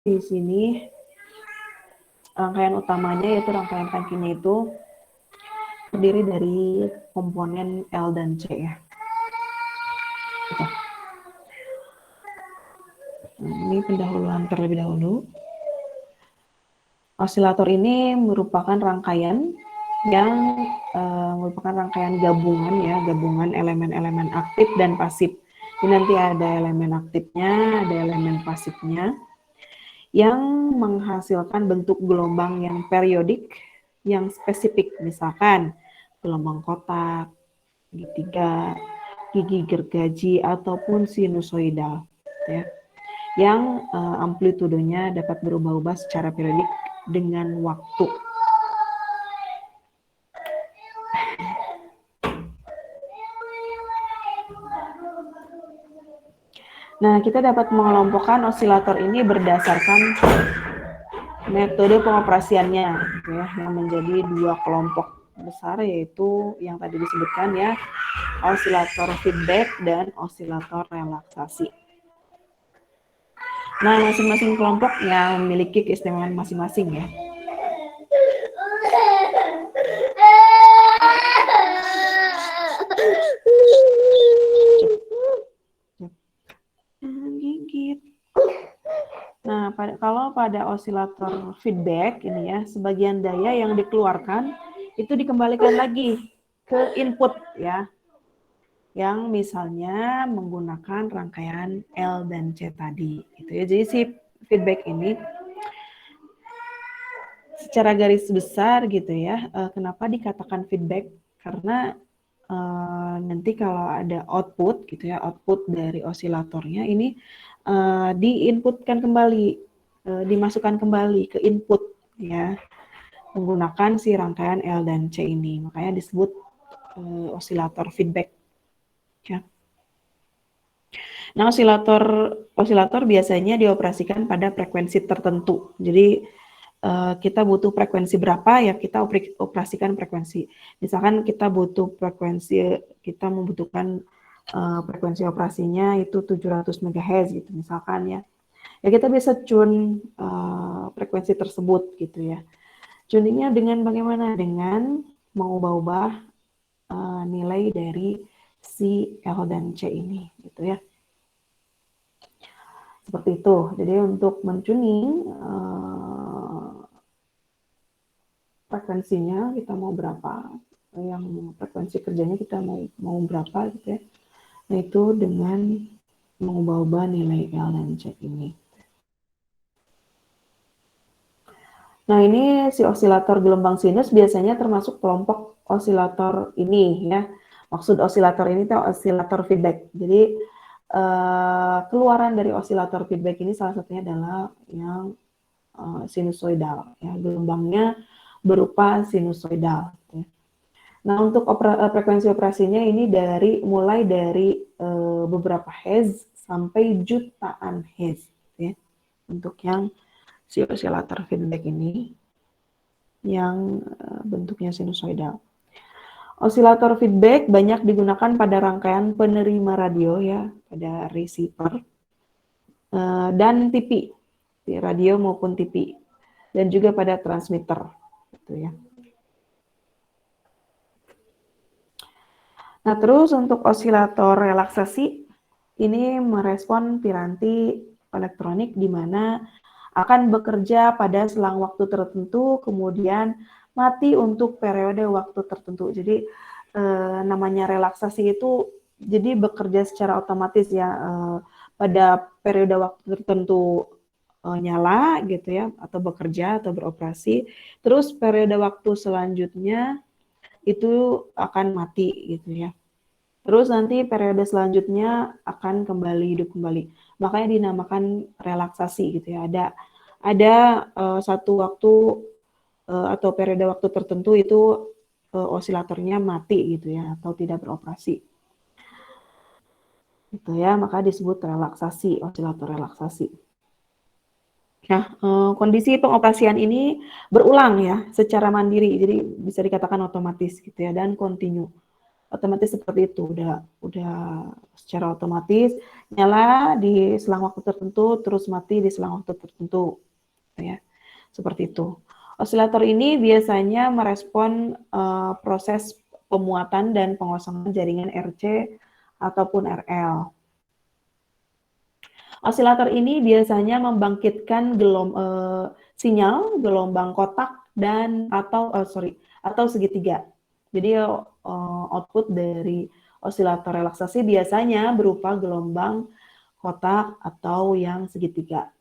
di sini rangkaian utamanya yaitu rangkaian tangkinya itu terdiri dari komponen L dan C ya. Oke. Nah, ini pendahuluan terlebih dahulu. Osilator ini merupakan rangkaian yang merupakan rangkaian gabungan ya, gabungan elemen-elemen aktif dan pasif. Ini nanti ada elemen aktifnya, ada elemen pasifnya, yang menghasilkan bentuk gelombang yang periodik, yang spesifik, misalkan gelombang kotak, segitiga, gigi gergaji, ataupun sinusoidal, ya, yang amplitudenya dapat berubah-ubah secara periodik dengan waktu. Nah, kita dapat mengelompokkan osilator ini berdasarkan metode pengoperasiannya, ya, yang menjadi dua kelompok besar, yaitu yang tadi disebutkan ya, osilator feedback dan osilator relaksasi. Nah, masing-masing kelompok yang memiliki keistimewaan masing-masing ya. Gigit. Nah, kalau pada osilator feedback ini ya, sebagian daya yang dikeluarkan itu dikembalikan lagi ke input ya, yang misalnya menggunakan rangkaian L dan C tadi, gitu ya. Jadi si feedback ini secara garis besar gitu ya, kenapa dikatakan feedback? Karena nanti kalau ada output gitu ya, output dari osilatornya ini diinputkan kembali, dimasukkan kembali ke input ya, menggunakan si rangkaian L dan C ini, makanya disebut osilator feedback ya. Nah, osilator biasanya dioperasikan pada frekuensi tertentu. Jadi kita butuh frekuensi berapa ya, kita operasikan frekuensi. Misalkan kita butuh frekuensi, kita membutuhkan frekuensi operasinya itu 700 MHz gitu misalkan ya. Ya kita bisa tune frekuensi tersebut gitu ya. Tuningnya dengan bagaimana? Dengan mengubah-ubah nilai dari si L dan C ini gitu ya. Seperti itu. Jadi untuk mentuning frekuensinya kita mau berapa, yang frekuensi kerjanya kita mau berapa gitu ya. Nah itu dengan mengubah-ubah nilai L dan C ini. Nah ini si osilator gelombang sinus biasanya termasuk kelompok osilator ini ya. Maksud osilator ini itu osilator feedback. Jadi keluaran dari osilator feedback ini salah satunya adalah yang sinusoidal ya, gelombangnya berupa sinusoidal. Ya. Nah untuk frekuensi operasinya ini mulai dari beberapa hertz sampai jutaan hertz ya, untuk yang si osilator feedback ini yang bentuknya sinusoidal. Osilator feedback banyak digunakan pada rangkaian penerima radio ya, pada receiver dan TV, radio maupun TV, dan juga pada transmitter gitu ya. Nah, terus untuk osilator relaksasi ini merespon piranti elektronik di mana akan bekerja pada selang waktu tertentu, kemudian mati untuk periode waktu tertentu. Jadi namanya relaksasi itu jadi bekerja secara otomatis ya, pada periode waktu tertentu nyala gitu ya, atau bekerja atau beroperasi. Terus periode waktu selanjutnya itu akan mati gitu ya. Terus nanti periode selanjutnya akan kembali hidup kembali. Makanya dinamakan relaksasi gitu ya. Ada satu waktu atau periode waktu tertentu itu osilatornya mati gitu ya, atau tidak beroperasi. Gitu ya, maka disebut relaksasi, osilator relaksasi. Nah, kondisi pengoperasian ini berulang ya, secara mandiri, jadi bisa dikatakan otomatis gitu ya, dan kontinu. Otomatis seperti itu, udah secara otomatis nyala di selang waktu tertentu, terus mati di selang waktu tertentu, gitu ya. Seperti itu. Osilator ini biasanya merespon proses pemuatan dan pengosongan jaringan RC ataupun RL. Osilator ini biasanya membangkitkan sinyal gelombang kotak dan atau segitiga. Jadi output dari osilator relaksasi biasanya berupa gelombang kotak atau yang segitiga.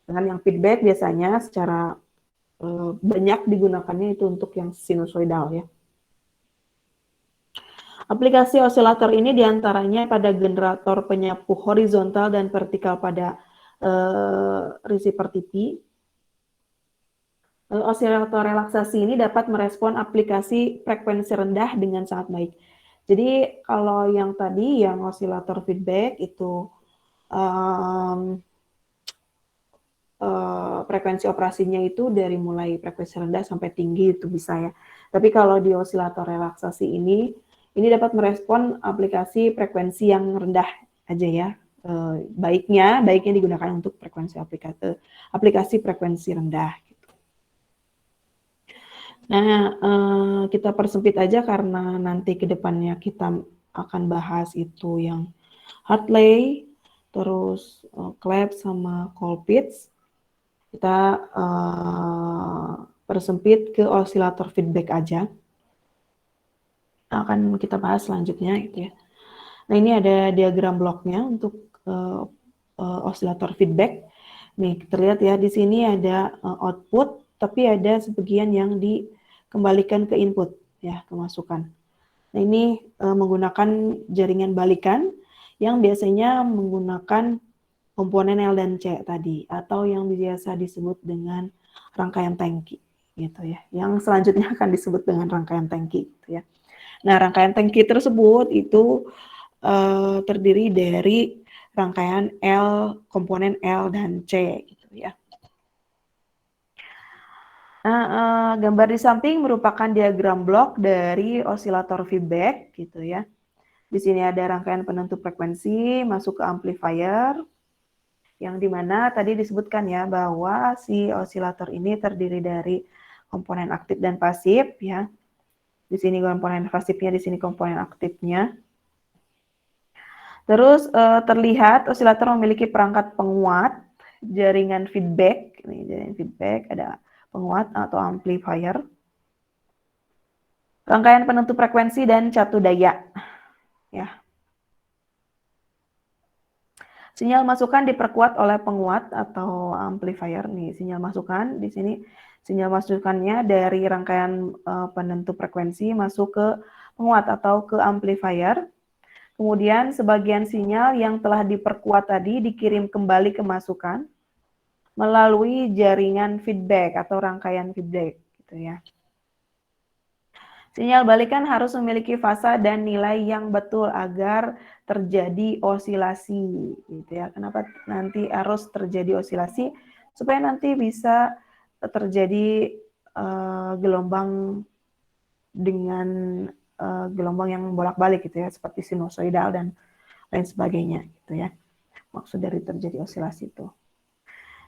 Dengan yang feedback biasanya secara banyak digunakannya itu untuk yang sinusoidal ya. Aplikasi osilator ini diantaranya pada generator penyapu horizontal dan vertikal pada receiver TV. Osilator relaksasi ini dapat merespon aplikasi frekuensi rendah dengan sangat baik. Jadi kalau yang tadi yang osilator feedback itu frekuensi operasinya itu dari mulai frekuensi rendah sampai tinggi itu bisa ya. Tapi kalau di osilator relaksasi ini dapat merespon aplikasi frekuensi yang rendah aja ya. Baiknya digunakan untuk aplikasi frekuensi rendah. Gitu. Nah, kita persempit aja karena nanti ke depannya kita akan bahas itu yang Hartley, terus Clap sama Colpitts. Kita persempit ke osilator feedback aja. Akan kita bahas selanjutnya gitu ya. Nah ini ada diagram bloknya untuk osilator feedback. Nih terlihat ya di sini ada output, tapi ada sebagian yang dikembalikan ke input ya, kemasukan. Nah ini menggunakan jaringan balikan yang biasanya menggunakan komponen L dan C tadi, atau yang biasa disebut dengan rangkaian tangki, gitu ya. Yang selanjutnya akan disebut dengan rangkaian tangki, gitu ya. Nah, rangkaian tangki tersebut itu terdiri dari rangkaian komponen L dan C, gitu ya. Nah, gambar di samping merupakan diagram blok dari osilator feedback, gitu ya. Di sini ada rangkaian penentu frekuensi masuk ke amplifier, yang dimana tadi disebutkan ya bahwa si osilator ini terdiri dari komponen aktif dan pasif ya. Di sini komponen pasifnya, di sini komponen aktifnya. Terus terlihat osilator memiliki perangkat penguat, jaringan feedback, ini jaringan feedback, ada penguat atau amplifier, rangkaian penentu frekuensi dan catu daya. Ya. Sinyal masukan diperkuat oleh penguat atau amplifier nih. Sinyal masukan di sini sinyal masukannya dari rangkaian penentu frekuensi masuk ke penguat atau ke amplifier. Kemudian sebagian sinyal yang telah diperkuat tadi dikirim kembali ke masukan melalui jaringan feedback atau rangkaian feedback gitu ya. Sinyal balikan harus memiliki fasa dan nilai yang betul agar terjadi osilasi, gitu ya. Kenapa nanti harus terjadi osilasi? Supaya nanti bisa terjadi gelombang dengan gelombang yang bolak-balik gitu ya, seperti sinusoidal dan lain sebagainya, gitu ya. Maksud dari terjadi osilasi itu.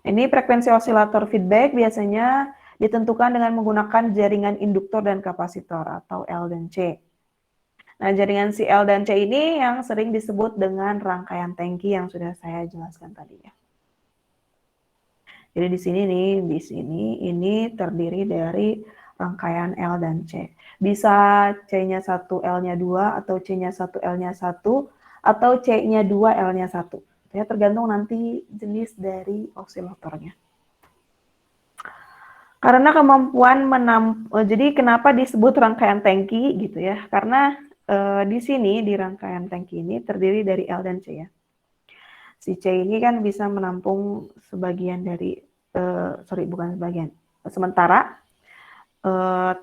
Ini frekuensi osilator feedback biasanya ditentukan dengan menggunakan jaringan induktor dan kapasitor atau L dan C. Nah, jaringan si L dan C ini yang sering disebut dengan rangkaian tangki yang sudah saya jelaskan tadi ya. Jadi di sini ini terdiri dari rangkaian L dan C. Bisa C-nya 1, L-nya 2, atau C-nya 1, L-nya 1, atau C-nya 2, L-nya 1. Ya, tergantung nanti jenis dari osilatornya. Karena kemampuan jadi kenapa disebut rangkaian tangki gitu ya? Karena di sini di rangkaian tangki ini terdiri dari L dan C ya. Si C ini kan bisa menampung sebagian dari bukan sebagian, sementara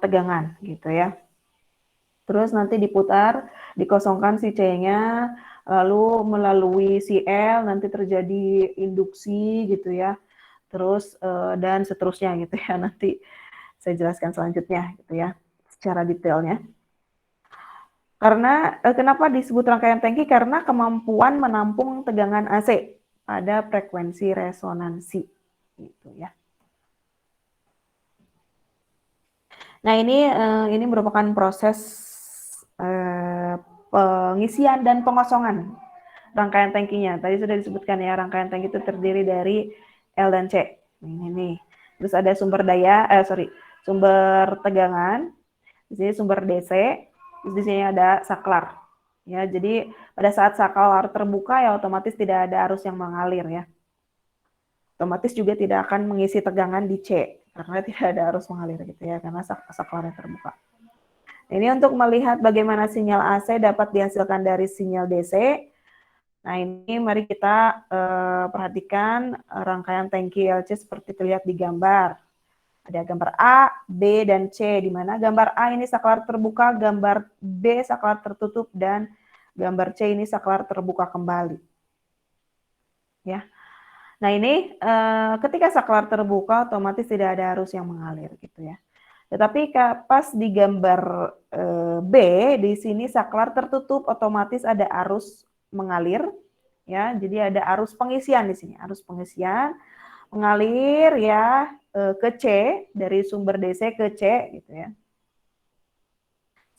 tegangan gitu ya. Terus nanti diputar, dikosongkan si C-nya, lalu melalui si L nanti terjadi induksi gitu ya. Terus dan seterusnya gitu ya, nanti saya jelaskan selanjutnya gitu ya secara detailnya. Karena kenapa disebut rangkaian tangki? Karena kemampuan menampung tegangan AC pada frekuensi resonansi, gitu ya. Nah ini merupakan proses pengisian dan pengosongan rangkaian tangkinya. Tadi sudah disebutkan ya, rangkaian tangki itu terdiri dari L dan C. Ini nih. Terus ada sumber sumber tegangan. Di sini sumber DC. Terus di sini ada saklar. Ya, jadi pada saat saklar terbuka ya otomatis tidak ada arus yang mengalir ya. Otomatis juga tidak akan mengisi tegangan di C karena tidak ada arus mengalir gitu ya, karena saklarnya terbuka. Ini untuk melihat bagaimana sinyal AC dapat dihasilkan dari sinyal DC. Nah ini mari kita perhatikan rangkaian tangki LC seperti terlihat di gambar. Ada gambar A, B, dan C, di mana gambar A ini saklar terbuka, gambar B saklar tertutup, dan gambar C ini saklar terbuka kembali. Ya. Nah ini ketika saklar terbuka otomatis tidak ada arus yang mengalir gitu ya. Tetapi pas di gambar B, di sini saklar tertutup, otomatis ada arus mengalir, ya. Jadi ada arus pengisian di sini, arus pengisian mengalir ya ke C, dari sumber DC ke C, gitu ya.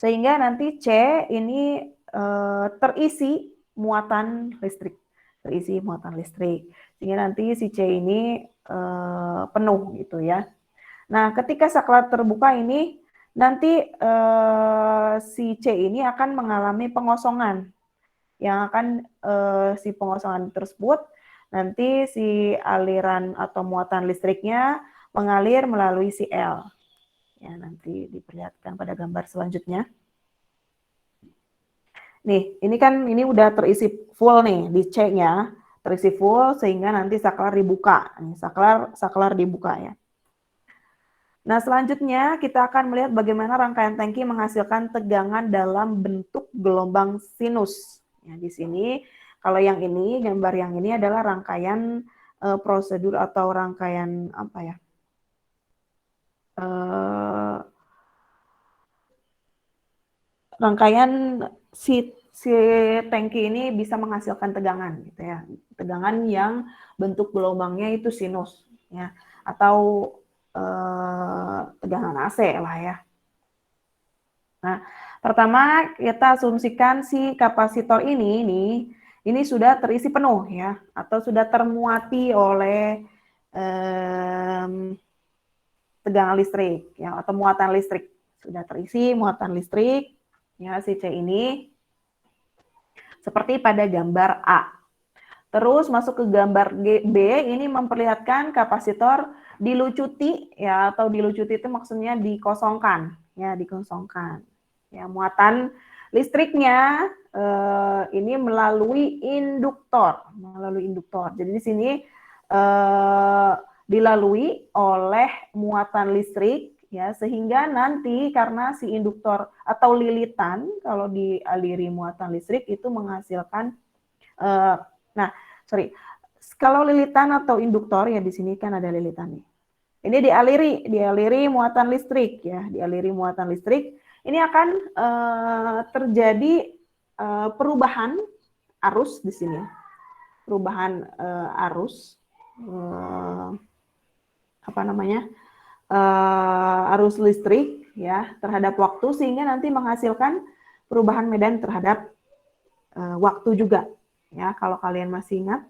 Sehingga nanti C ini terisi muatan listrik, sehingga nanti si C ini penuh gitu ya. Nah, ketika saklar terbuka ini, nanti si C ini akan mengalami pengosongan. Yang akan si pengosongan tersebut, nanti si aliran atau muatan listriknya mengalir melalui si L. Ya, nanti diperlihatkan pada gambar selanjutnya. Nih, ini udah terisi full nih di C-nya, terisi full sehingga nanti saklar dibuka. Nih, saklar dibuka ya. Nah, selanjutnya kita akan melihat bagaimana rangkaian tangki menghasilkan tegangan dalam bentuk gelombang sinus. Ya, di sini, kalau yang ini, gambar yang ini adalah rangkaian prosedur atau rangkaian apa ya? Rangkaian si tangki ini bisa menghasilkan tegangan, gitu ya. Tegangan yang bentuk gelombangnya itu sinus, ya, atau tegangan AC lah ya. Nah, pertama kita asumsikan si kapasitor ini sudah terisi penuh ya, atau sudah termuati oleh tegangan listrik ya, atau muatan listrik. Sudah terisi muatan listrik ya si C ini seperti pada gambar A. Terus masuk ke gambar B, ini memperlihatkan kapasitor dilucuti ya, atau dilucuti itu maksudnya dikosongkan ya, dikosongkan. Ya, muatan listriknya ini melalui induktor, Jadi di sini dilalui oleh muatan listrik ya, sehingga nanti karena si induktor atau lilitan kalau dialiri muatan listrik itu menghasilkan kalau lilitan atau induktor ya, di sini kan ada lilitan nih. Ini dialiri muatan listrik ya, Ini akan terjadi perubahan arus di sini. Perubahan arus arus listrik ya terhadap waktu, sehingga nanti menghasilkan perubahan medan terhadap waktu juga. Ya, kalau kalian masih ingat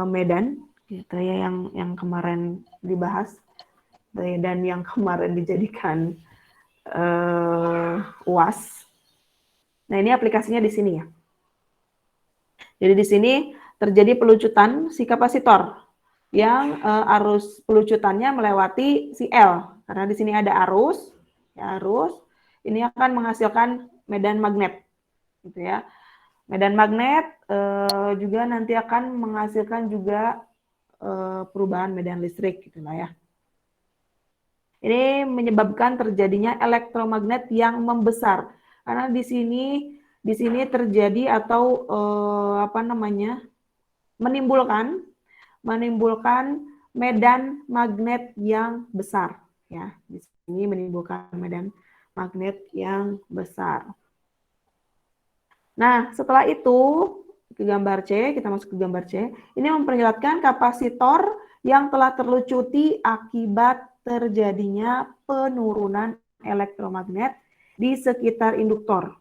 medan gitu ya, yang kemarin dibahas dan yang kemarin dijadikan UAS. Nah, ini aplikasinya di sini ya. Jadi di sini terjadi pelucutan si kapasitor yang arus pelucutannya melewati si L, karena di sini ada arus, ya, ini akan menghasilkan medan magnet, gitu ya. Medan magnet juga nanti akan menghasilkan juga perubahan medan listrik, gitulah ya. Ini menyebabkan terjadinya elektromagnet yang membesar, karena di sini terjadi atau menimbulkan medan magnet yang besar, ya. Di sini menimbulkan medan magnet yang besar. Nah, setelah itu ke gambar C, kita masuk ke gambar C. Ini memperlihatkan kapasitor yang telah terlucuti akibat terjadinya penurunan elektromagnet di sekitar induktor.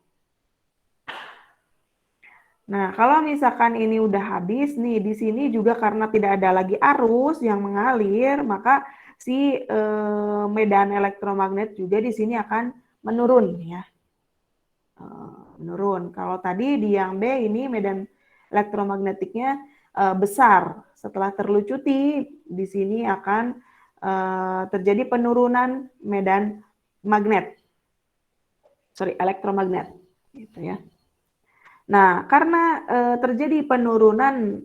Nah, kalau misalkan ini udah habis nih, di sini juga karena tidak ada lagi arus yang mengalir, maka si medan elektromagnet juga di sini akan menurun ya. Menurun. Kalau tadi di yang B ini medan elektromagnetiknya besar. Setelah terlucuti, di sini akan terjadi penurunan medan magnet. Elektromagnet gitu ya. Nah, karena terjadi penurunan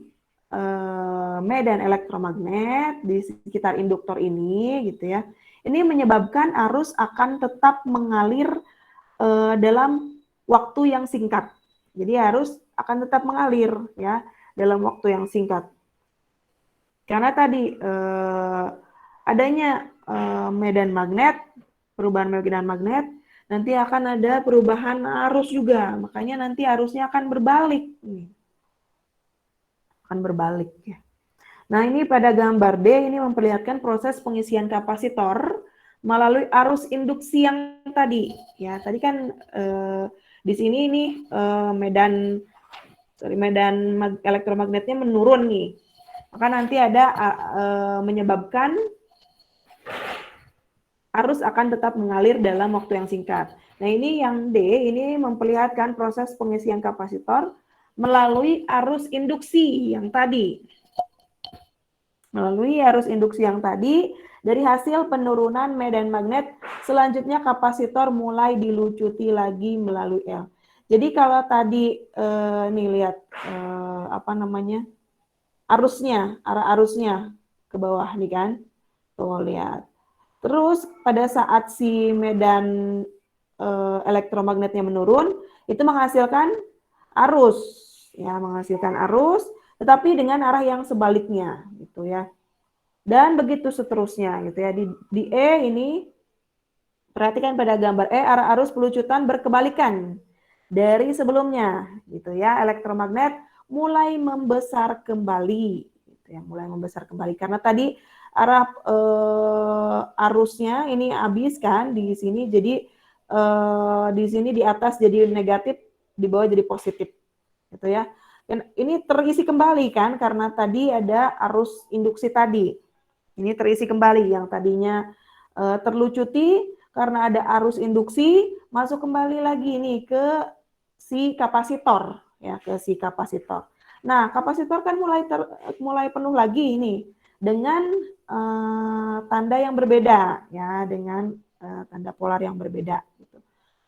medan elektromagnet di sekitar induktor ini gitu ya. Ini menyebabkan arus akan tetap mengalir dalam waktu yang singkat. Jadi arus akan tetap mengalir ya dalam waktu yang singkat. Karena tadi adanya medan magnet, perubahan medan magnet, nanti akan ada perubahan arus juga. Makanya nanti arusnya akan berbalik. Akan berbalik ya. Nah, ini pada gambar D ini memperlihatkan proses pengisian kapasitor melalui arus induksi yang tadi. Ya, tadi kan di sini ini medan elektromagnetnya menurun nih. Maka nanti ada menyebabkan arus akan tetap mengalir dalam waktu yang singkat. Nah, ini yang D, ini memperlihatkan proses pengisian kapasitor melalui arus induksi yang tadi. Melalui arus induksi yang tadi, dari hasil penurunan medan magnet, selanjutnya kapasitor mulai dilucuti lagi melalui L. Jadi kalau tadi nih lihat apa namanya? Arusnya, arah arusnya ke bawah nih kan. Tuh lihat. Terus pada saat si medan elektromagnetnya menurun, itu menghasilkan arus, ya menghasilkan arus, tetapi dengan arah yang sebaliknya, gitu ya. Dan begitu seterusnya, gitu ya. Di E ini, perhatikan pada gambar E, arah arus pelucutan berkebalikan dari sebelumnya, gitu ya. Elektromagnet mulai membesar kembali, gitu ya, mulai membesar kembali karena tadi arah arusnya ini habis kan di sini, jadi di sini di atas jadi negatif, di bawah jadi positif, gitu ya. Dan ini terisi kembali kan karena tadi ada arus induksi tadi. Ini terisi kembali yang tadinya terlucuti karena ada arus induksi, masuk kembali lagi nih ke si kapasitor, ya ke si kapasitor. Nah, kapasitor kan mulai penuh lagi ini dengan tanda yang berbeda, ya dengan tanda polar yang berbeda. Gitu.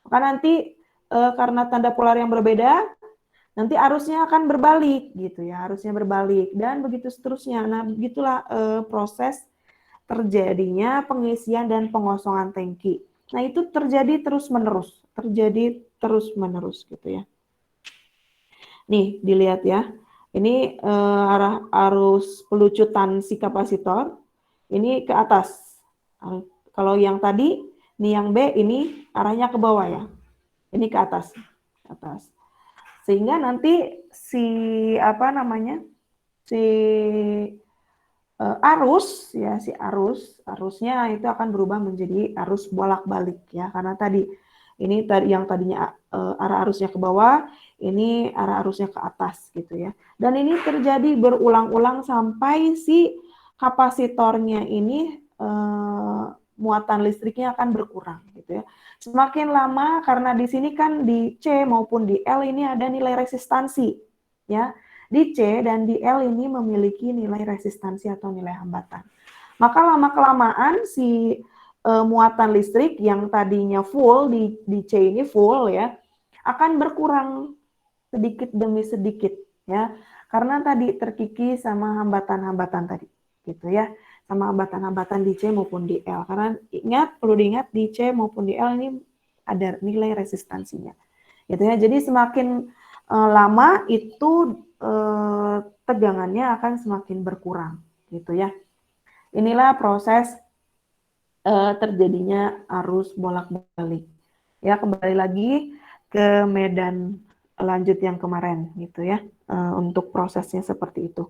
Maka nanti karena tanda polar yang berbeda, nanti arusnya akan berbalik, gitu ya, arusnya berbalik dan begitu seterusnya. Nah, begitulah proses terjadinya pengisian dan pengosongan tangki. Nah, itu terjadi terus-menerus, gitu ya. Nih, dilihat ya. Ini arah arus pelucutan si kapasitor ini ke atas. Kalau yang tadi, nih yang B ini arahnya ke bawah ya. Ini ke atas. Sehingga nanti si apa namanya? Si arus ya si arusnya itu akan berubah menjadi arus bolak-balik ya karena tadi ini yang tadinya arah arusnya ke bawah ini arah arusnya ke atas gitu ya dan ini terjadi berulang-ulang sampai si kapasitornya ini muatan listriknya akan berkurang gitu ya semakin lama karena di sini kan di C maupun di L ini ada nilai resistansi ya di C dan di L ini memiliki nilai resistansi atau nilai hambatan. Maka lama-kelamaan si muatan listrik yang tadinya full di C ini full ya, akan berkurang sedikit demi sedikit ya. Karena tadi terkikis sama hambatan-hambatan tadi gitu ya. Sama hambatan-hambatan di C maupun di L. Karena perlu diingat di C maupun di L ini ada nilai resistansinya. Gitu ya. Jadi semakin lama itu tegangannya akan semakin berkurang gitu ya. Inilah proses terjadinya arus bolak-balik. Ya, kembali lagi ke medan lanjut yang kemarin gitu ya, untuk prosesnya seperti itu.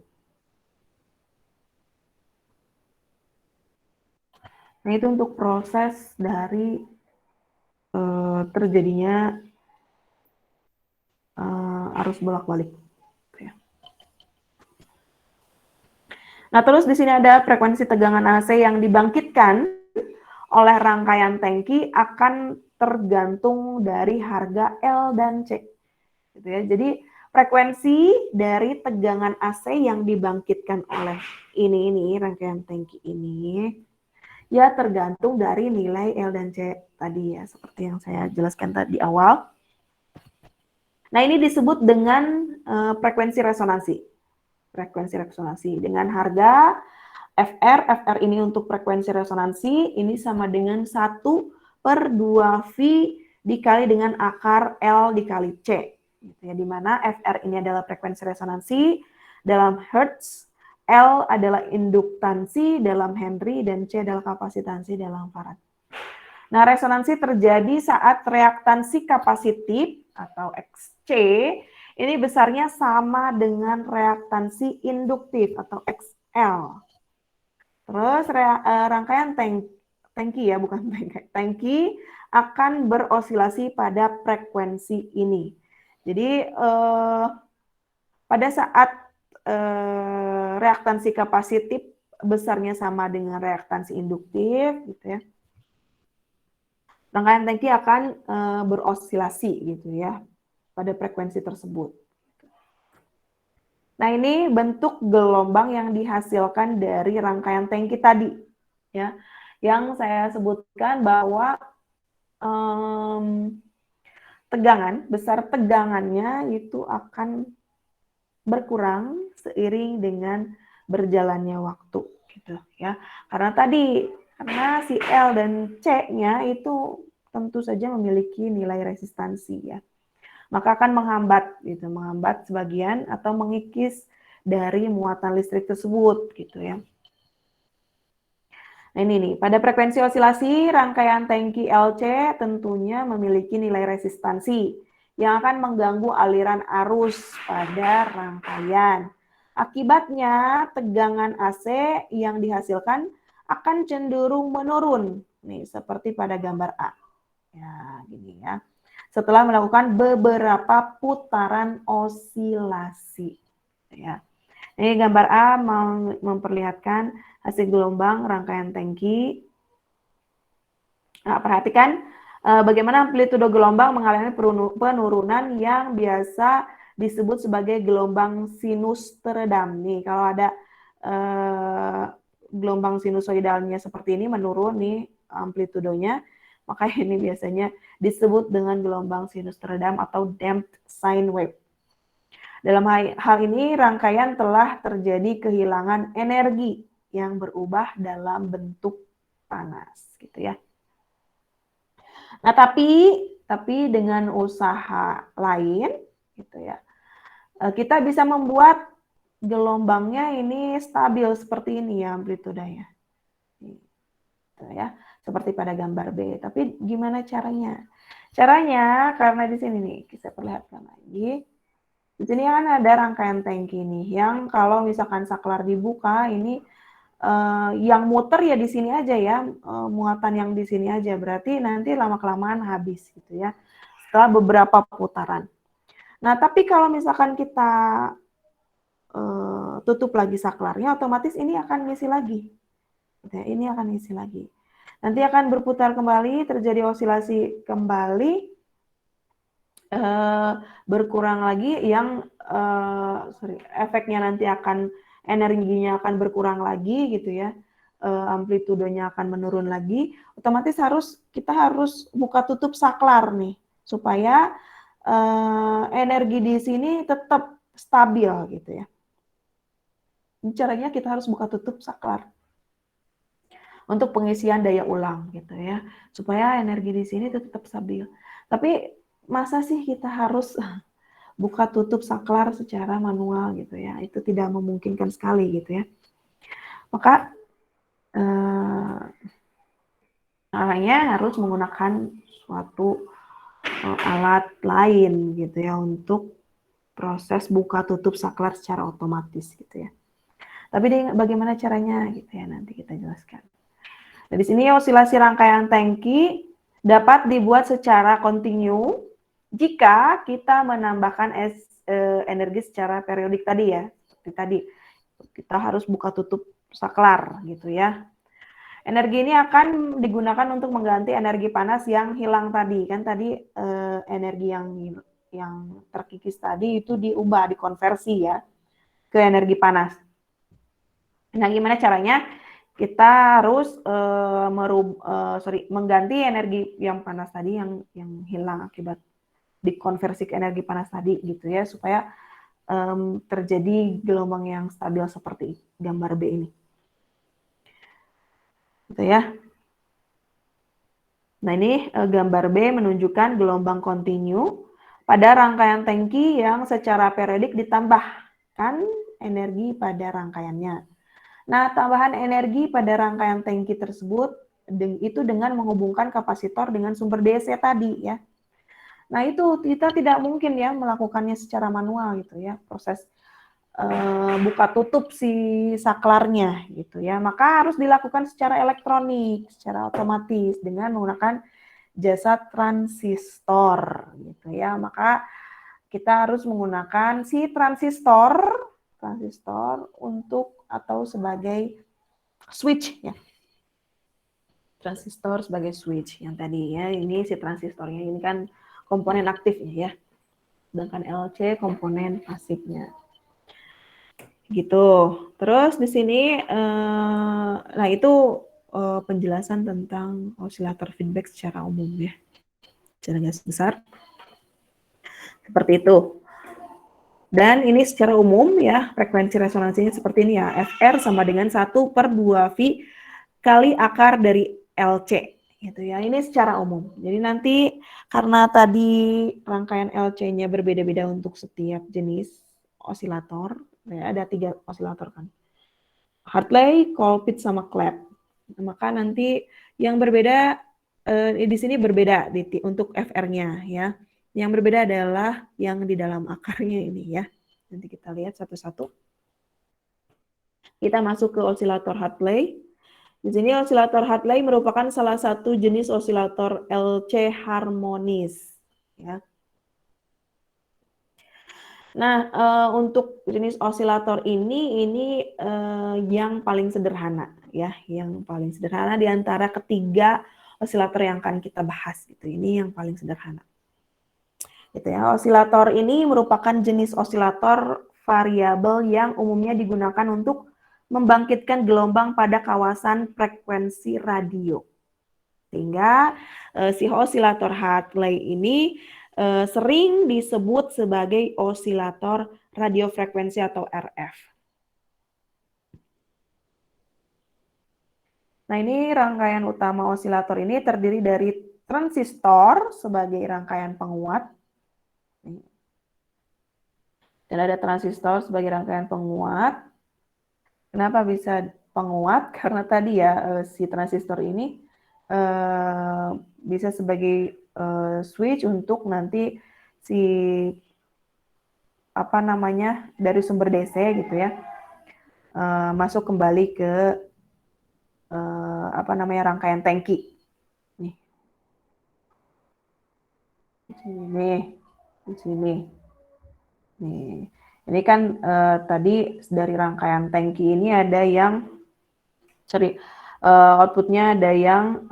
Nah itu untuk proses dari terjadinya arus bolak-balik. Nah terus di sini ada frekuensi tegangan AC yang dibangkitkan oleh rangkaian tangki akan tergantung dari harga L dan C. Gitu ya. Jadi frekuensi dari tegangan AC yang dibangkitkan oleh ini rangkaian tangki ini ya tergantung dari nilai L dan C tadi ya, seperti yang saya jelaskan tadi di awal. Nah ini disebut dengan frekuensi resonansi. Frekuensi resonansi dengan harga FR ini untuk frekuensi resonansi, ini sama dengan 1/2V dikali dengan akar L dikali C. Gitu ya, di mana FR ini adalah frekuensi resonansi dalam Hertz, L adalah induktansi dalam Henry, dan C adalah kapasitansi dalam Farad. Nah, resonansi terjadi saat reaktansi kapasitif atau XC ini besarnya sama dengan reaktansi induktif atau XL. Terus rangkaian tangki ya, bukan tangki akan berosilasi pada frekuensi ini. Jadi pada saat reaktansi kapasitif besarnya sama dengan reaktansi induktif, gitu ya. Rangkaian tangki akan berosilasi gitu ya pada frekuensi tersebut. Nah, ini bentuk gelombang yang dihasilkan dari rangkaian tangki tadi, ya, yang saya sebutkan bahwa besar tegangannya itu akan berkurang seiring dengan berjalannya waktu, gitu ya. Karena si L dan C-nya itu tentu saja memiliki nilai resistansi ya. Maka akan menghambat sebagian atau mengikis dari muatan listrik tersebut gitu ya. Nah ini nih, pada frekuensi osilasi rangkaian tangki LC tentunya memiliki nilai resistansi yang akan mengganggu aliran arus pada rangkaian. Akibatnya tegangan AC yang dihasilkan akan cenderung menurun, nih seperti pada gambar A. Ya, gini ya. Setelah melakukan beberapa putaran osilasi. Ya. Ini gambar A memperlihatkan hasil gelombang rangkaian tangki. Nah, perhatikan bagaimana amplitudo gelombang mengalami penurunan yang biasa disebut sebagai gelombang sinus teredam. Nih, kalau ada gelombang sinusoidalnya seperti ini menurun nih amplitudonya, maka ini biasanya disebut dengan gelombang sinus teredam atau damped sine wave. Dalam hal ini, rangkaian telah terjadi kehilangan energi yang berubah dalam bentuk panas, gitu ya. Nah, tapi dengan usaha lain, gitu ya, kita bisa membuat gelombangnya ini stabil seperti ini ya amplitudanya. Gitu ya, seperti pada gambar B. Tapi gimana caranya? Caranya karena di sini nih, kita perlihatkan lagi. Di sini kan ada rangkaian tangki nih, yang kalau misalkan saklar dibuka, ini yang muter ya di sini aja ya, muatan yang di sini aja. Berarti nanti lama-kelamaan habis gitu ya, setelah beberapa putaran. Nah, tapi kalau misalkan kita tutup lagi saklarnya, otomatis ini akan ngisi lagi. Gitu ya, ini akan ngisi lagi. Nanti akan berputar kembali, terjadi osilasi kembali, berkurang lagi yang efeknya nanti energinya akan berkurang lagi gitu ya, amplitudonya akan menurun lagi, otomatis kita harus buka tutup saklar nih supaya energi di sini tetap stabil gitu ya. Caranya kita harus buka tutup saklar untuk pengisian daya ulang gitu ya, supaya energi di sini tetap stabil. Tapi masa sih kita harus buka tutup saklar secara manual gitu ya, itu tidak memungkinkan sekali gitu ya. Maka caranya harus menggunakan suatu alat lain gitu ya untuk proses buka tutup saklar secara otomatis gitu ya. Tapi bagaimana caranya gitu ya, nanti kita jelaskan. Nah, di sini osilasi rangkaian tangki dapat dibuat secara kontinu jika kita menambahkan energi secara periodik tadi ya. Seperti tadi, kita harus buka tutup saklar gitu ya. Energi ini akan digunakan untuk mengganti energi panas yang hilang tadi. Kan tadi energi yang terkikis tadi itu diubah, dikonversi ya ke energi panas. Nah, gimana caranya? Kita harus mengganti energi yang panas tadi yang hilang akibat dikonversi ke energi panas tadi gitu ya, supaya terjadi gelombang yang stabil seperti gambar B ini. Gitu ya. Nah, ini gambar B menunjukkan gelombang kontinu pada rangkaian tangki yang secara periodik ditambahkan energi pada rangkaiannya. Nah, tambahan energi pada rangkaian tangki tersebut itu dengan menghubungkan kapasitor dengan sumber DC tadi ya. Nah, itu kita tidak mungkin ya melakukannya secara manual gitu ya, proses buka tutup si saklarnya gitu ya. Maka harus dilakukan secara elektronik, secara otomatis dengan menggunakan jasa transistor gitu ya. Maka kita harus menggunakan si transistor untuk atau sebagai switch ya. Transistor sebagai switch yang tadi ya, ini si transistornya ini kan komponen aktifnya ya. Sedangkan LC komponen pasifnya. Gitu. Terus di sini nah itu penjelasan tentang osilator feedback secara umum ya. Secara garis besar. Seperti itu. Dan ini secara umum ya, frekuensi resonansinya seperti ini ya. FR sama dengan 1/2V kali akar dari LC. Gitu ya. Ini secara umum. Jadi nanti karena tadi rangkaian LC-nya berbeda-beda untuk setiap jenis osilator. Ya, ada 3 osilator kan. Hartley, Colpitts, sama Clap. Nah, maka nanti yang berbeda di sini berbeda untuk FR-nya ya. Yang berbeda adalah yang di dalam akarnya ini ya. Nanti kita lihat satu-satu. Kita masuk ke osilator Hartley. Di sini osilator Hartley merupakan salah satu jenis osilator LC harmonis ya. Nah, untuk jenis osilator ini yang paling sederhana ya, yang paling sederhana di antara ketiga osilator yang akan kita bahas gitu. Ini yang paling sederhana. Gitu ya. Osilator ini merupakan jenis osilator variabel yang umumnya digunakan untuk membangkitkan gelombang pada kawasan frekuensi radio. Sehingga si osilator Hartley ini sering disebut sebagai osilator radiofrekuensi atau RF. Nah, ini rangkaian utama osilator ini terdiri dari transistor sebagai rangkaian penguat. Dan ada transistor sebagai rangkaian penguat. Kenapa bisa penguat? Karena tadi ya si transistor ini bisa sebagai switch untuk nanti si dari sumber DC gitu ya masuk kembali ke rangkaian tangki. Nih. Di sini. Nih. Ini kan tadi dari rangkaian tangki ini ada yang outputnya ada yang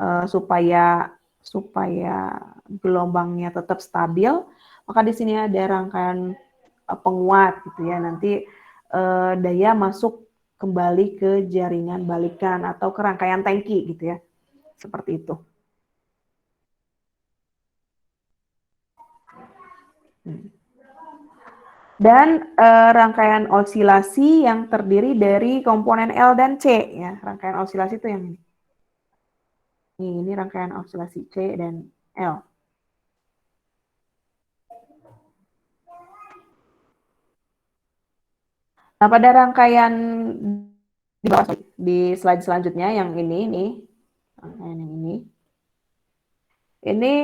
supaya gelombangnya tetap stabil, maka di sini ada rangkaian penguat gitu ya. Nanti daya masuk kembali ke jaringan balikan atau ke rangkaian tangki gitu ya. Seperti itu. Dan rangkaian osilasi yang terdiri dari komponen L dan C ya. Rangkaian osilasi itu yang ini. Ini rangkaian osilasi C dan L. Nah, pada rangkaian di bawah di slide selanjutnya yang ini nih, rangkaian yang ini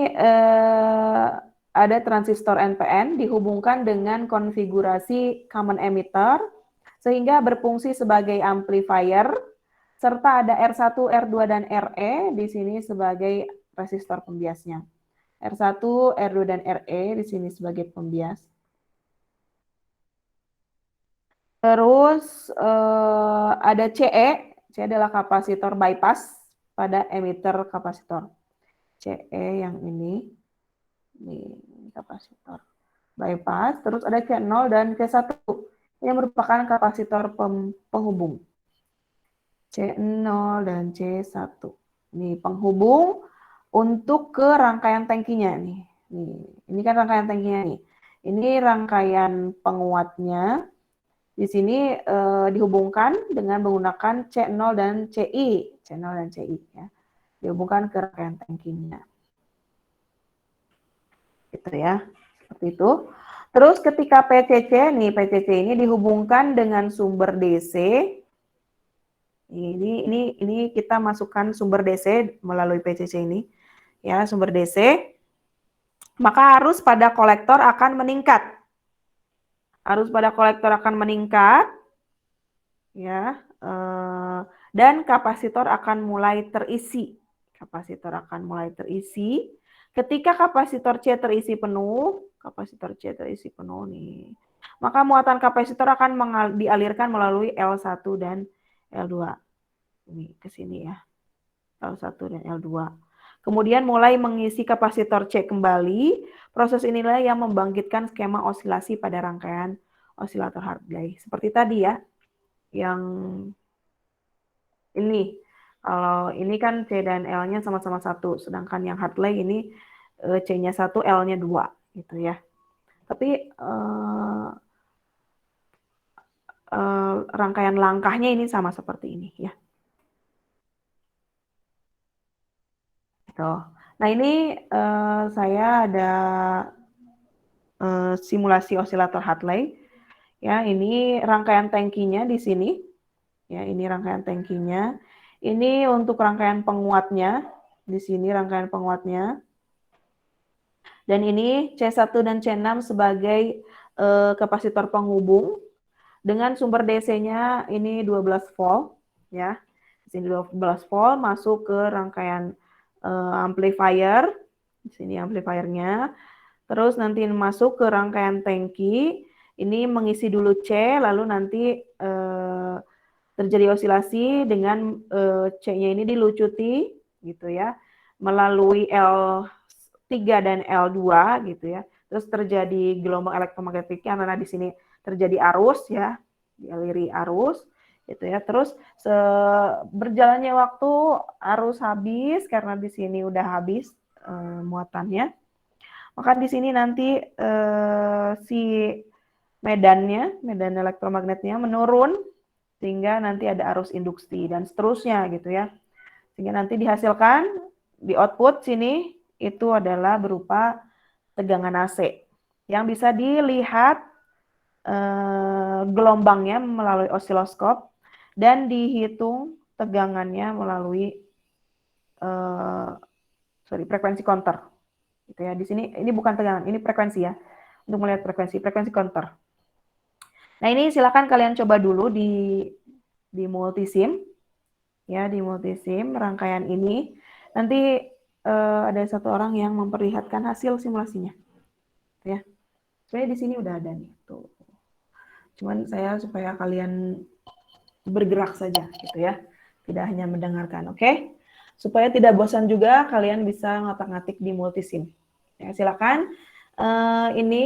ada transistor NPN dihubungkan dengan konfigurasi common emitter sehingga berfungsi sebagai amplifier serta ada R1, R2 dan RE di sini sebagai resistor pembiasnya. R1, R2 dan RE di sini sebagai pembias. Terus ada CE, CE adalah kapasitor bypass pada emitter kapasitor. CE yang ini kapasitor bypass. Terus ada C0 dan C1 yang merupakan kapasitor penghubung. C0 dan C1. Ini penghubung untuk ke rangkaian tangkinya nih. Ini kan rangkaian tangkinya nih. Ini rangkaian penguatnya. Di sini dihubungkan dengan menggunakan C0 dan CI. C0 dan CI ya. Dihubungkan ke rangkaian tangkinya. Gitu ya. Seperti itu. Terus ketika PCC ini dihubungkan dengan sumber DC. Ini kita masukkan sumber DC melalui PCC ini. Ya, sumber DC. Maka arus pada kolektor akan meningkat. Arus pada kolektor akan meningkat. Ya, dan kapasitor akan mulai terisi. Kapasitor akan mulai terisi. Ketika kapasitor C terisi penuh, nih, maka muatan kapasitor akan dialirkan melalui L1 dan L2. Ini ke sini ya. L1 dan L2. Kemudian mulai mengisi kapasitor C kembali. Proses inilah yang membangkitkan skema osilasi pada rangkaian osilator Hartley. Seperti tadi ya, yang ini. Kalau ini kan C dan L-nya sama-sama 1, sedangkan yang Hartley ini C-nya 1, L-nya 2 gitu ya. Tapi rangkaian langkahnya ini sama seperti ini ya. Gitu. Nah ini saya ada simulasi osilator Hartley. Ya, ini rangkaian tangkinya di sini. Ya, ini rangkaian tangkinya. Ini untuk rangkaian penguatnya. Di sini rangkaian penguatnya. Dan ini C1 dan C6 sebagai kapasitor penghubung dengan sumber DC-nya ini 12 volt ya. Di sini 12 volt masuk ke rangkaian amplifier. Di sini amplifiernya. Terus nanti masuk ke rangkaian tangki. Ini mengisi dulu C, lalu nanti terjadi osilasi dengan C-nya ini dilucuti gitu ya, melalui L3 dan L2 gitu ya. Terus terjadi gelombang elektromagnetiknya karena di sini terjadi arus ya, dialiri arus gitu ya. Terus berjalannya waktu arus habis karena di sini udah habis muatannya. Maka di sini nanti si medan elektromagnetnya menurun sehingga nanti ada arus induksi dan seterusnya gitu ya. Sehingga nanti dihasilkan di output sini itu adalah berupa tegangan AC yang bisa dilihat gelombangnya melalui osiloskop dan dihitung tegangannya melalui frekuensi counter. Gitu ya. Di sini ini bukan tegangan, ini frekuensi ya. Untuk melihat frekuensi counter. Nah, ini silakan kalian coba dulu di multisim. Ya, di multisim rangkaian ini. Nanti ada satu orang yang memperlihatkan hasil simulasinya. Ya. Sebenarnya di sini udah ada nih, tuh. Cuman saya supaya kalian bergerak saja gitu ya. Tidak hanya mendengarkan, oke? Supaya tidak bosan juga kalian bisa ngatik-ngatik di multisim. Ya, silakan. Ini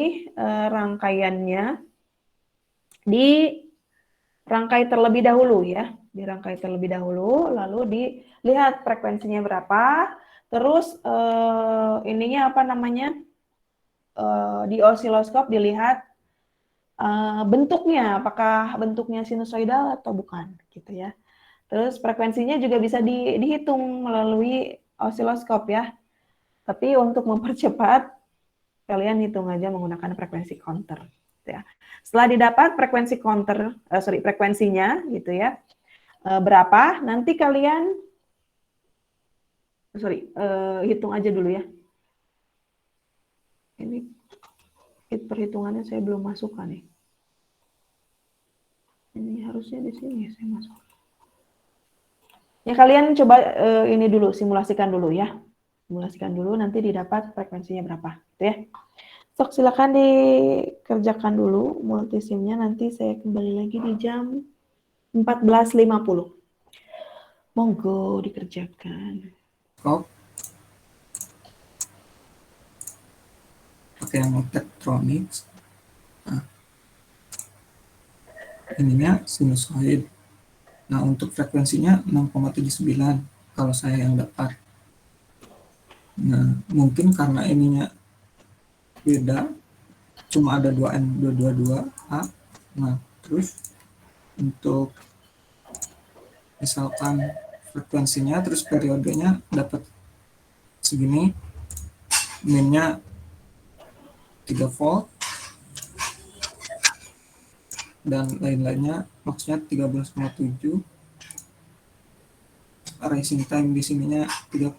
rangkaiannya dirangkai terlebih dahulu ya, dirangkai terlebih dahulu, lalu dilihat frekuensinya berapa, terus ininya apa namanya, di osiloskop dilihat bentuknya, apakah bentuknya sinusoidal atau bukan, gitu ya. Terus frekuensinya juga bisa dihitung melalui osiloskop ya. Tapi untuk mempercepat, kalian hitung aja menggunakan frekuensi counter. Ya. Setelah didapat frekuensinya gitu ya, berapa, nanti kalian hitung aja dulu ya. Ini perhitungannya saya belum masukkan nih. Ini harusnya di sini saya masuk. Ya kalian coba ini dulu, simulasikan dulu ya. Simulasikan dulu, nanti didapat frekuensinya berapa, gitu ya. Sok silakan dikerjakan dulu multisimnya, nanti saya kembali lagi di jam 14.50. Monggo dikerjakan. Oh, pakai yang Tektronix. Nah, ininya sinusoid. Nah, untuk frekuensinya 6,79 kalau saya yang dapat. Nah, mungkin karena ininya beda, cuma ada 2N222A. Nah, terus untuk misalkan frekuensinya terus periodenya dapat segini, minnya 3 volt dan lain-lainnya, maksudnya 13,7. Rising time di sininya 3,4.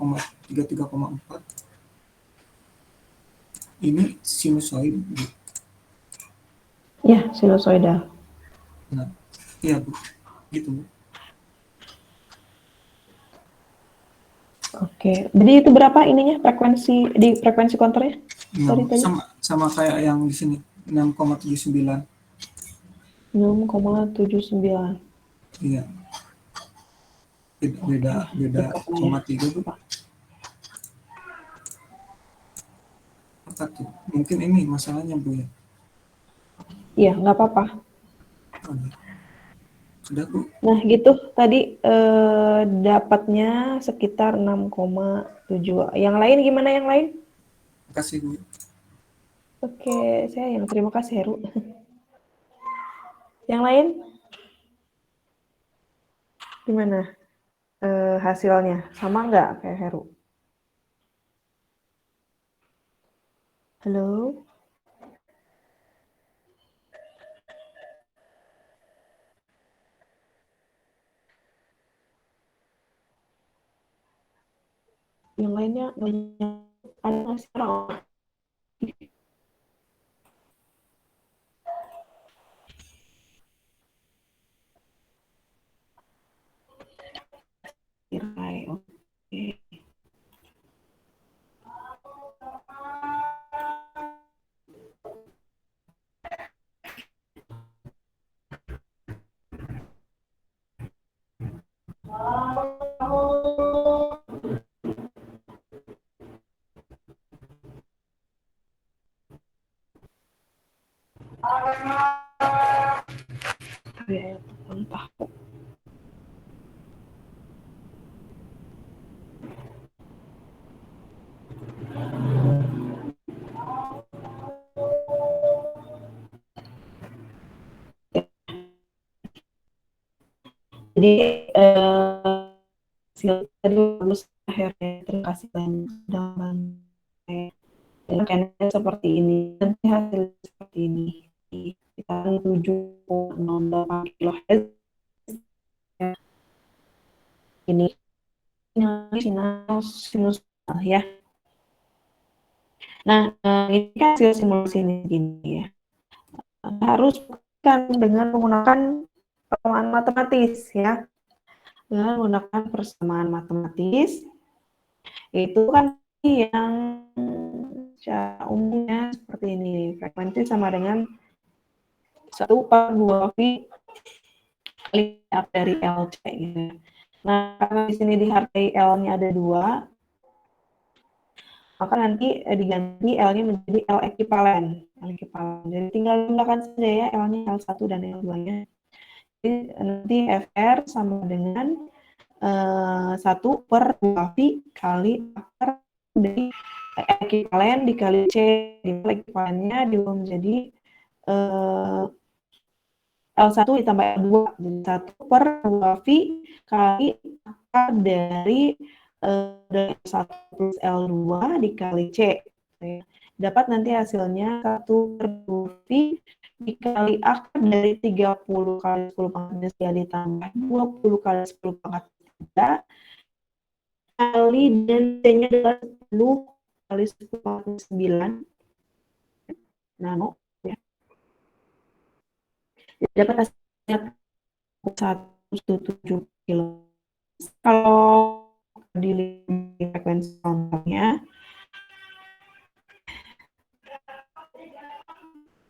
Ini sinusoid, Bu. Ya, sinusoidal. Nah, iya, Bu. Gitu, Bu. Oke, jadi itu berapa ininya frekuensi di frekuensi counternya? Sorry tadi. Sama kayak yang di sini 6,79. 6,79. Iya. Beda Dekatnya ya. 0,3, Bu. Apa tuh? Mungkin ini masalahnya, Bu, ya. Iya, nggak apa-apa. Oh, iya. Sudah, Bu. Nah, gitu tadi dapatnya sekitar 6,7. Yang lain gimana yang lain? Makasih, Bu. Oke, saya yang terima kasih Heru. Yang lain gimana hasilnya? Sama nggak kayak Heru? Halo? Yang lainnya ada nggak sih orang? Oke. Entah. Jadi tadi bagus akhirnya terima kasih banyak sudah kayaknya seperti ini, nanti hasil seperti ini kita 7,08 kHz ini sinus ya. Nah ini kan hasil simulasi ini gini ya, harus kan dengan menggunakan persamaan matematis ya, dengan menggunakan persamaan matematis itu kan yang secara umumnya seperti ini, frekuensi sama dengan 1/2V kali dari LC gitu. Nah, karena di sini dihargai L-nya ada 2, maka nanti diganti L-nya menjadi L ekivalen. Jadi tinggal gunakan saja ya L-nya L1 dan L2-nya. Jadi nanti FR sama dengan 1/2V kali akar dari ekivalen dikali C. Ekivalennya diubah menjadi L1 ditambah L2, jadi 1/2V kali akar dari L1 plus L2 dikali C. Dapat nanti hasilnya 1/2V dikali akar dari 30 kali 10 pangkat 3 ditambah 20 kali 10 pangkat 3 kali dan C-nya adalah 10 kali 10 pangkat 9 nano ya. Dapat hasilnya 1,7 kilo. Kalau di frekuensi kontaknya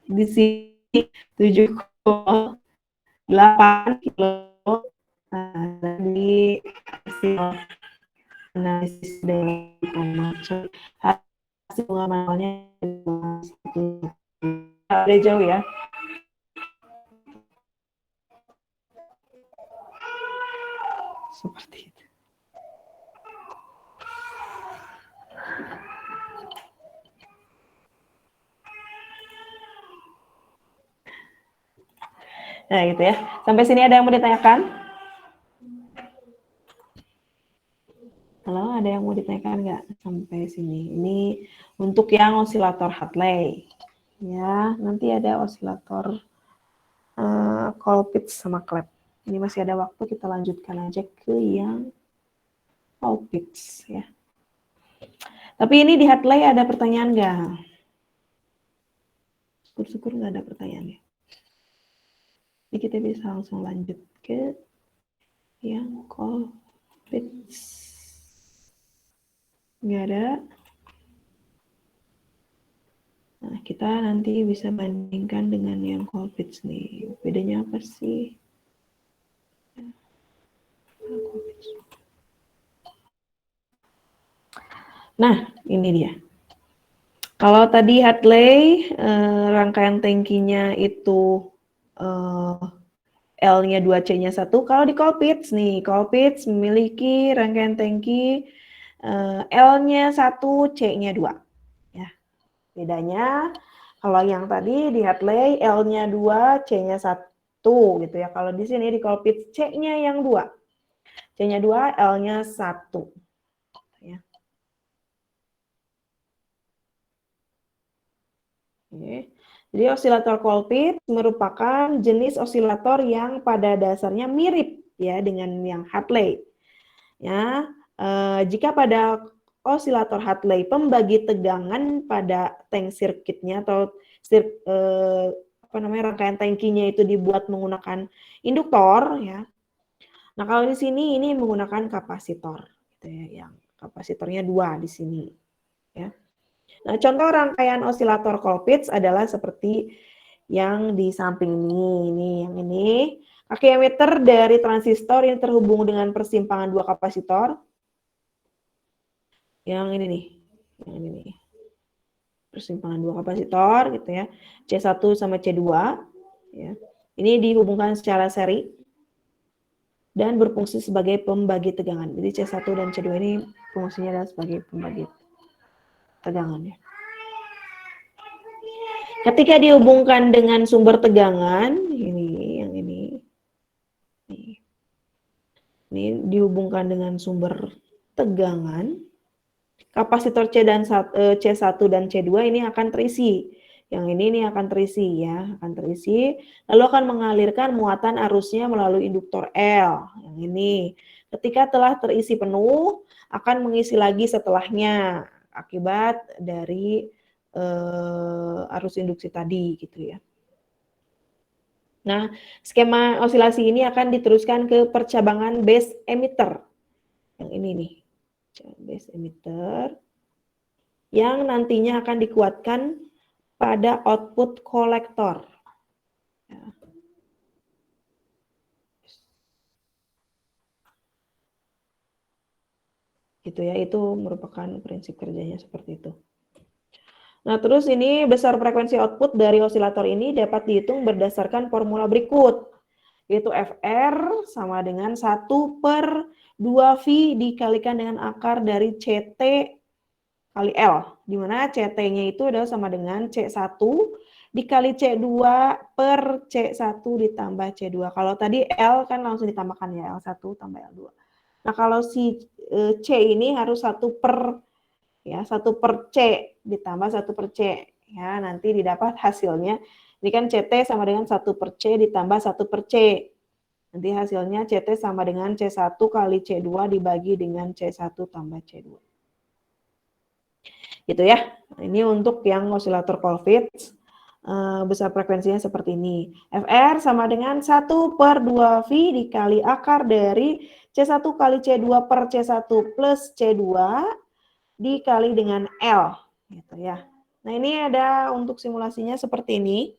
di sini 7,8 kilo. Nah, di hasil analisis dari hasil pengamalnya ada jauh ya. Seperti itu. Nah, gitu ya. Sampai sini ada yang mau ditanyakan? Halo, ada yang mau ditanyakan nggak sampai sini? Ini untuk yang osilator Hartley. Ya, nanti ada osilator Colpitts sama Clap. Ini masih ada waktu, kita lanjutkan aja ke yang Colpitts ya. Tapi ini di Hartley ada pertanyaan nggak? Syukur-syukur nggak ada pertanyaan ya. Jadi kita bisa langsung lanjut ke yang Colpitts. Nggak ada. Nah, kita nanti bisa bandingkan dengan yang Colpitts nih. Bedanya apa sih? Nah, ini dia. Kalau tadi Hartley, rangkaian tangkinya itu L-nya 2, C-nya 1. Kalau di Colpitts nih, Colpitts memiliki rangkaian tangki L-nya 1, C-nya 2. Ya. Bedanya, kalau yang tadi di Hartley, L-nya 2, C-nya 1 gitu ya. Kalau di sini di Colpitts, C-nya yang 2. C-nya 2, L-nya 1. Ya. Oke. Jadi osilator Colpitts merupakan jenis osilator yang pada dasarnya mirip ya dengan yang Hartley. Ya, jika pada osilator Hartley pembagi tegangan pada tank sirkuitnya atau rangkaian tangkinya itu dibuat menggunakan induktor ya. Nah, kalau di sini ini menggunakan kapasitor gitu ya, yang kapasitornya 2 di sini ya. Nah, contoh rangkaian osilator Colpitts adalah seperti yang di samping ini yang ini. Kaki emitter dari transistor yang terhubung dengan persimpangan 2 kapasitor. Yang ini nih, yang ini nih. Persimpangan 2 kapasitor gitu ya. C1 sama C2 ya. Ini dihubungkan secara seri dan berfungsi sebagai pembagi tegangan. Jadi C1 dan C2 ini fungsinya adalah sebagai pembagi tegangan ya. Ketika dihubungkan dengan sumber tegangan, ini yang ini dihubungkan dengan sumber tegangan, kapasitor C1 dan C2 ini akan terisi. Yang ini akan terisi ya, akan terisi. Lalu akan mengalirkan muatan arusnya melalui induktor L. Yang ini. Ketika telah terisi penuh, akan mengisi lagi setelahnya akibat dari arus induksi tadi gitu ya. Nah, skema osilasi ini akan diteruskan ke percabangan base emitter. Yang ini nih, base emitter. Yang nantinya akan dikuatkan pada output kolektor. Ya. Gitu ya, itu merupakan prinsip kerjanya seperti itu. Nah, terus ini besar frekuensi output dari osilator ini dapat dihitung berdasarkan formula berikut, yaitu FR sama dengan 1/2V dikalikan dengan akar dari CT kali L, di mana CT-nya itu adalah sama dengan C1 dikali C2 per C1 ditambah C2. Kalau tadi L kan langsung ditambahkan ya, L1 tambah L2. Nah, kalau si C ini harus 1/C ditambah 1/C ya, nanti didapat hasilnya. Ini kan CT sama dengan 1/C ditambah 1/C. Nanti hasilnya CT sama dengan C1 kali C2 dibagi dengan C1 tambah C2. Gitu ya. Ini untuk yang osilator Colpitts. besar frekuensinya seperti ini. FR sama dengan 1/2V dikali akar dari C1 kali C2 per C1 plus C2 dikali dengan L. Gitu ya. Nah ini ada untuk simulasinya seperti ini.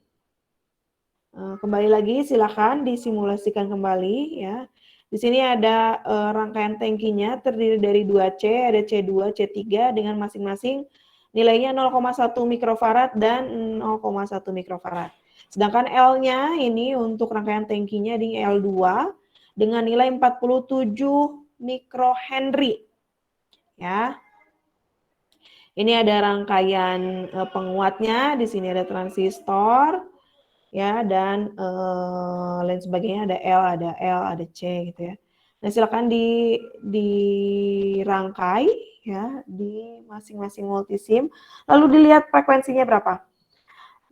Kembali lagi silakan disimulasikan kembali ya. Di sini ada rangkaian tangkinya terdiri dari 2C, ada C2, C3 dengan masing-masing nilainya 0,1 mikrofarad dan 0,1 mikrofarad. Sedangkan L-nya ini untuk rangkaian tangkinya di L2 dengan nilai 47 mikrohenry. Ya. Ini ada rangkaian penguatnya, di sini ada transistor ya, dan lain sebagainya, ada ada C gitu ya. Nah, silakan dirangkai ya di masing-masing multisim, lalu dilihat frekuensinya berapa.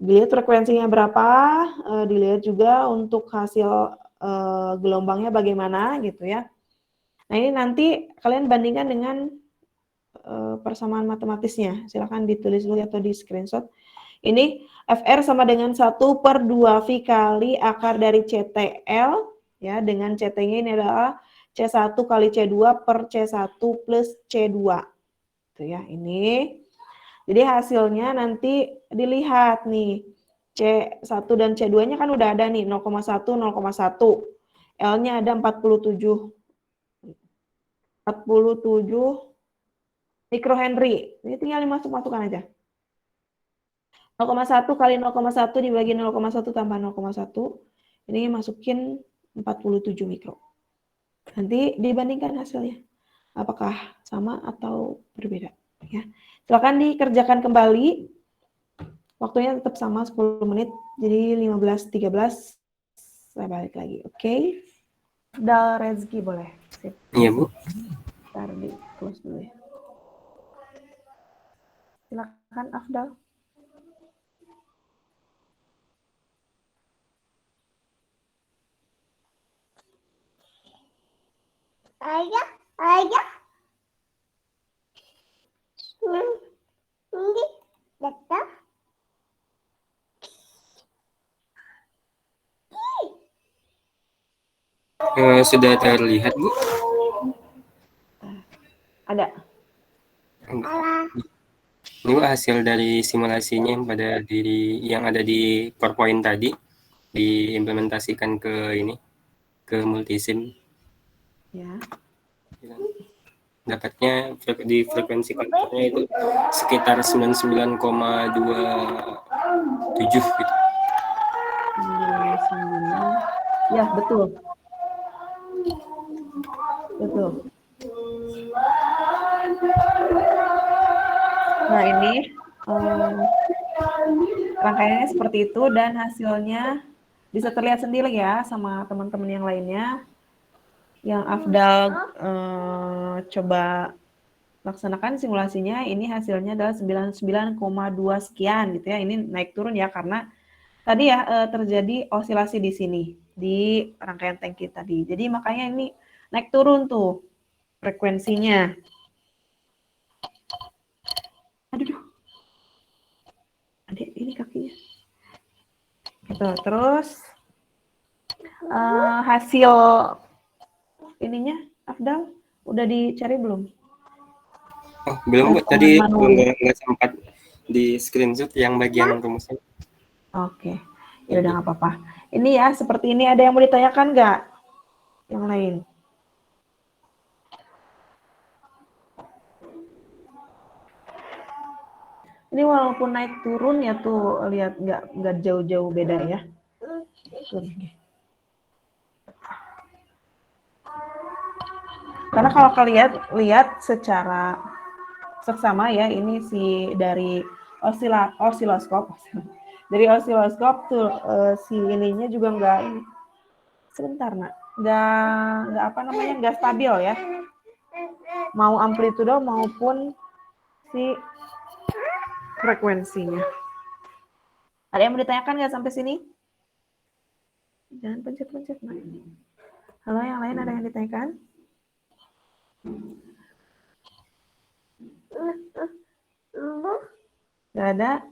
Dilihat frekuensinya berapa, dilihat juga untuk hasil gelombangnya bagaimana gitu ya. Nah, ini nanti kalian bandingkan dengan persamaan matematisnya. Silakan ditulis dulu atau di screenshot. Ini FR sama dengan 1/2V kali akar dari CTL, ya, dengan CT-nya ini adalah C1 kali C2 per C1 plus C2. Itu ya, ini. Jadi hasilnya nanti dilihat nih, C1 dan C2-nya kan udah ada nih, 0,1, 0,1. L-nya ada 47 mikrohenry. Ini tinggal dimasuk-masukkan aja. 0,1 kali 0,1 dibagi 0,1 tambah 0,1, ini masukin 47 mikro. Nanti dibandingkan hasilnya, apakah sama atau berbeda. Ya. Silakan dikerjakan kembali, waktunya tetap sama 10 menit, jadi 15.13, saya balik lagi, oke? Dal Rezki boleh? Sip. Iya, Bu. Ntar di close dulu ya. Silakan Afdal. Ayah. Ini datang. Sudah terlihat, Bu? Ada. Alah. Ini Bu, hasil dari simulasinya yang ada di PowerPoint tadi diimplementasikan ke multisim. Ya. Dapatnya di frekuensi kontaknya itu sekitar 99,27 gitu. 99. Ya, betul. Betul. Nah, ini rangkaiannya seperti itu dan hasilnya bisa terlihat sendiri ya sama teman-teman yang lainnya. Yang Afdal coba laksanakan simulasinya, ini hasilnya adalah 99,2 sekian gitu ya. Ini naik turun ya karena tadi ya terjadi osilasi di sini di rangkaian tangki tadi. Jadi makanya ini naik turun tuh frekuensinya. Aduh. Adik, ini kakinya. Gitu. Terus hasil ininya, Afdal, udah dicari belum? Oh, belum, Bu. Tadi nggak sempat di screenshot yang bagian rumusnya. Oke. Ya udah nggak apa-apa. Ini ya, seperti ini. Ada yang mau ditanyakan nggak? Yang lain? Ini walaupun naik turun ya tuh, lihat nggak jauh-jauh beda ya. Karena kalau kalian lihat secara seksama ya, ini dari osiloskop. Dari osiloskop tuh si ininya juga nggak ini. Sebentar nak, nggak stabil ya. Mau amplitudo maupun si frekuensinya. Ada yang mau ditanyakan nggak sampai sini? Jangan pencet-pencet. Nah, ini. Halo, yang lain ada yang ditanyakan? Nggak ada?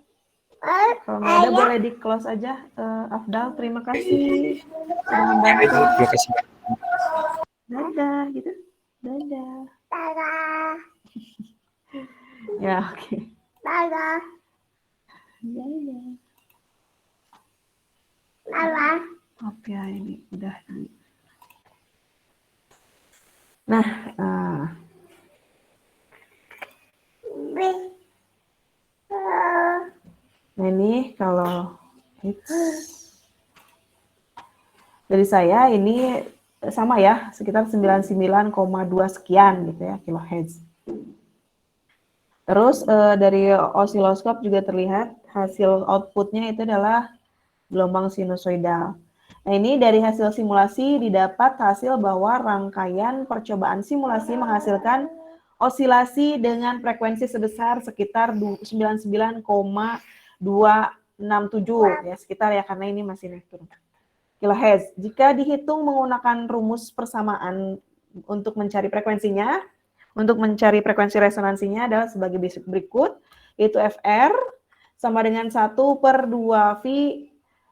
Kalau nggak ada boleh di close aja. Afdal, terima kasih sudah Ya, membantu. Ibu, terima kasih. Dadah gitu. Dadah. Dadah. Ya, oke. Dadah. Dadah. Dadah. Oke, ini udah. Nah, nah ini kalau dari saya ini sama ya, sekitar 99,2 sekian gitu ya kilohertz. Terus dari osiloskop juga terlihat hasil outputnya itu adalah gelombang sinusoidal. Nah ini dari hasil simulasi didapat hasil bahwa rangkaian percobaan simulasi menghasilkan osilasi dengan frekuensi sebesar sekitar 99,267 ya sekitar ya karena ini masih naik turun. Kilohertz. Jika dihitung menggunakan rumus persamaan untuk mencari frekuensinya, untuk mencari frekuensi resonansinya adalah sebagai berikut, yaitu Fr sama dengan 1/2V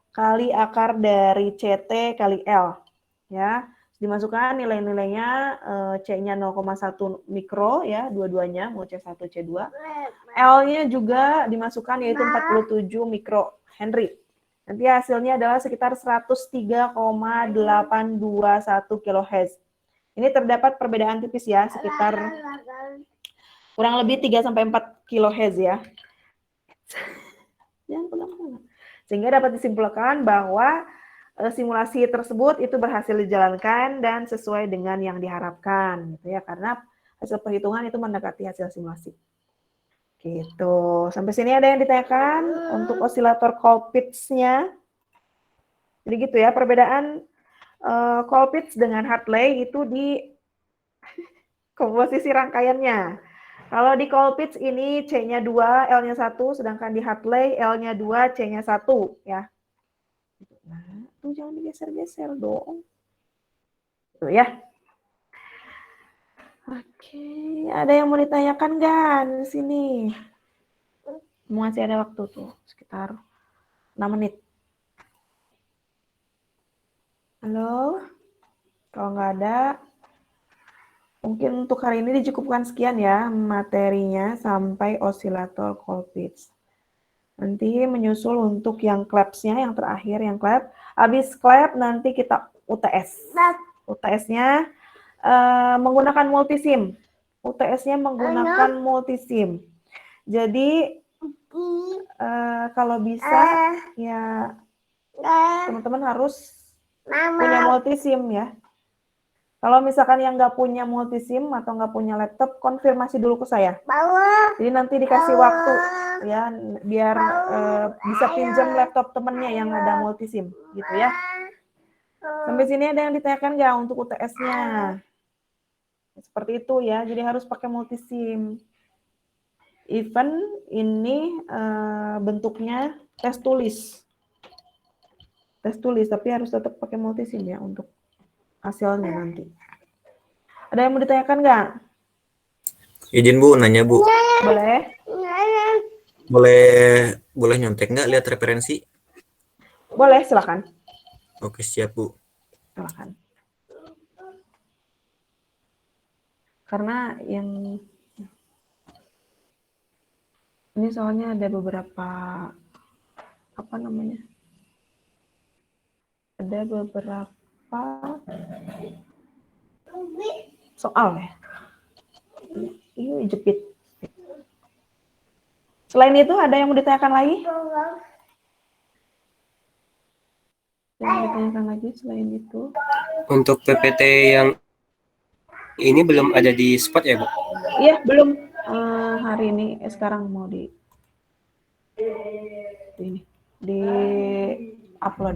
kali akar dari CT kali L. Ya, dimasukkan nilai-nilainya C-nya 0,1 mikro ya, dua-duanya mau C1, C2. L-nya juga dimasukkan yaitu 47 mikro Henry. Nanti hasilnya adalah sekitar 103,821 kHz. Ini terdapat perbedaan tipis ya, sekitar kurang lebih 3-4 kHz ya. Jangan pegang-pegang. Sehingga dapat disimpulkan bahwa simulasi tersebut itu berhasil dijalankan dan sesuai dengan yang diharapkan gitu ya, karena hasil perhitungan itu mendekati hasil simulasi. Gitu. Sampai sini ada yang ditanyakan untuk osilator Colpitts-nya. Jadi gitu ya, perbedaan Colpitts dengan Hartley itu di komposisi rangkaiannya. Kalau di Colpitts ini C-nya 2, L-nya 1, sedangkan di Hartley L-nya 2, C-nya 1 ya. Nah, tuh jangan digeser-geser dong. Tuh ya. Oke, ada yang mau ditanyakan nggak di sini? Masih ada waktu tuh, sekitar 6 menit. Halo? Kalau nggak ada, mungkin untuk hari ini dicukupkan sekian ya materinya sampai osilator Colpitts. Nanti menyusul untuk yang claps-nya, yang terakhir yang clap. Habis clap nanti kita UTS. UTS-nya menggunakan multisim. UTS-nya menggunakan multisim. Jadi kalau bisa ya teman-teman harus punya multisim ya. Kalau misalkan yang nggak punya multisim atau nggak punya laptop, konfirmasi dulu ke saya. Jadi nanti dikasih waktu ya biar bisa pinjam laptop temennya yang ada multisim gitu ya. Sampai sini ada yang ditanyakan nggak untuk UTS-nya? Seperti itu ya, jadi harus pakai multisim. Even ini bentuknya tes tulis. Tes tulis, tapi harus tetap pakai multisim ya untuk hasilnya nanti. Ada yang mau ditanyakan nggak? Izin Bu, nanya Bu. Boleh? Boleh nyontek nggak lihat referensi? Boleh, silakan. Oke, siap Bu. Silakan. Karena yang ini soalnya ada beberapa apa namanya? Ada beberapa soal ya. Ini jepit. Selain itu ada yang mau ditanyakan lagi? Yang ditanyakan lagi selain itu? Untuk PPT yang ini belum ada di spot ya, Bu? Iya, belum hari ini. Sekarang mau di upload.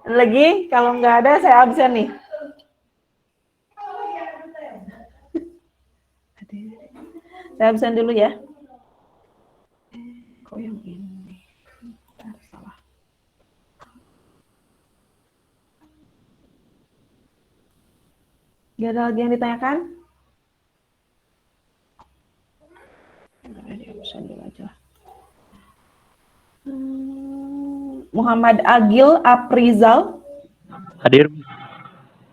Lagi, kalau nggak ada saya absen nih. Saya absen dulu ya. Kok yang ini? Salah. Gak ada lagi yang ditanyakan? Muhammad Agil Aprizal. Hadir.